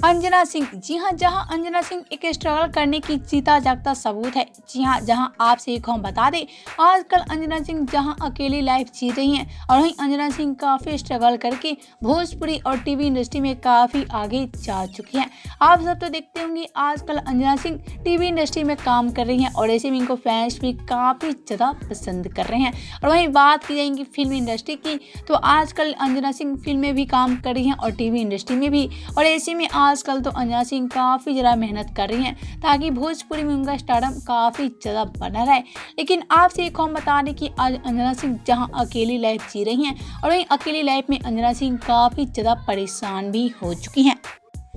अंजना सिंह, जी हाँ, जहां अंजना सिंह एक स्ट्रगल करने की जीता जागता सबूत है। जी हाँ, जहां आपसे एक हम बता दें, आजकल अंजना सिंह जहां अकेली लाइफ जी रही हैं और वहीं अंजना सिंह काफ़ी स्ट्रगल करके भोजपुरी और टीवी इंडस्ट्री में काफ़ी आगे जा चुकी हैं। आप सब तो देखते होंगे आजकल अंजना सिंह टीवी इंडस्ट्री में काम कर रही हैं और ऐसे में इनको फैंस भी काफ़ी ज़्यादा पसंद कर रहे हैं। और वहीं बात की जाएगी फिल्म इंडस्ट्री की, तो आजकल अंजना सिंह फिल्म में भी काम कर रही हैं और टीवी इंडस्ट्री में भी। और ऐसे में आजकल तो अंजना सिंह काफ़ी ज़्यादा मेहनत कर रही हैं ताकि भोजपुरी में उनका स्टारडम काफ़ी ज़्यादा बना रहे। लेकिन आपसे एक हम बता दें कि आज अंजना सिंह जहां अकेली लाइफ जी रही हैं और वहीं अकेली लाइफ में अंजना सिंह काफ़ी ज़्यादा परेशान भी हो चुकी हैं।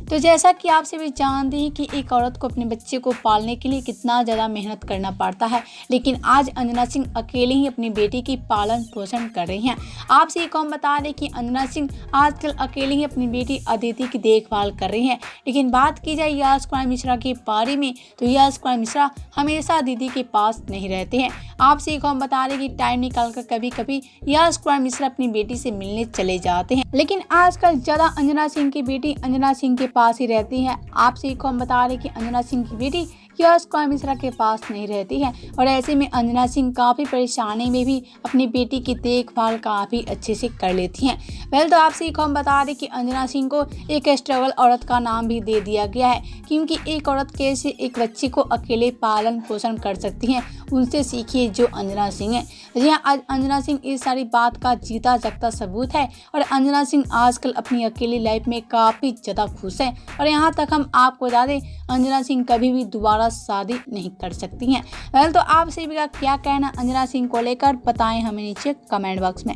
तो जैसा कि आप सभी जानते हैं कि एक औरत को अपने बच्चे को पालने के लिए कितना ज़्यादा मेहनत करना पड़ता है, लेकिन आज अंजना सिंह अकेले ही अपनी बेटी की पालन पोषण कर रही हैं। आपसे एक हम बता दें कि अंजना सिंह आजकल अकेले ही अपनी बेटी अदिति की देखभाल कर रही हैं। लेकिन बात की जाए यश कुमार मिश्रा के बारे में, तो यश कुमार मिश्रा हमेशा दीदी के पास नहीं रहते हैं। आपसे एक हम बता दें कि टाइम निकाल कर कभी कभी यश कुमार मिश्रा अपनी बेटी से मिलने चले जाते हैं, लेकिन आजकल ज़्यादा अंजना सिंह की बेटी अंजना सिंह के पास ही रहती है। आपसे एक हम बता रहे कि अंजना सिंह की बेटी यश कुमार मिश्रा के पास नहीं रहती है और ऐसे में अंजना सिंह काफ़ी परेशानी में भी अपनी बेटी की देखभाल काफ़ी अच्छे से कर लेती हैं। तो आपसे एक हम बता दें कि अंजना सिंह को एक स्ट्रगल औरत का नाम भी दे दिया गया है, क्योंकि एक औरत कैसे एक बच्चे को अकेले पालन पोषण कर सकती हैं, उनसे सीखिए जो अंजना सिंह है। जी हाँ, आज अंजना सिंह इस सारी बात का जीता जागता सबूत है और अंजना सिंह आजकल अपनी अकेली लाइफ में काफ़ी ज़्यादा खुश है। और यहाँ तक हम आपको बता दें, अंजना सिंह कभी भी दोबारा शादी नहीं कर सकती हैं। तो आप सभी का क्या कहना अंजना सिंह को लेकर, बताएं हमें नीचे कमेंट बॉक्स में।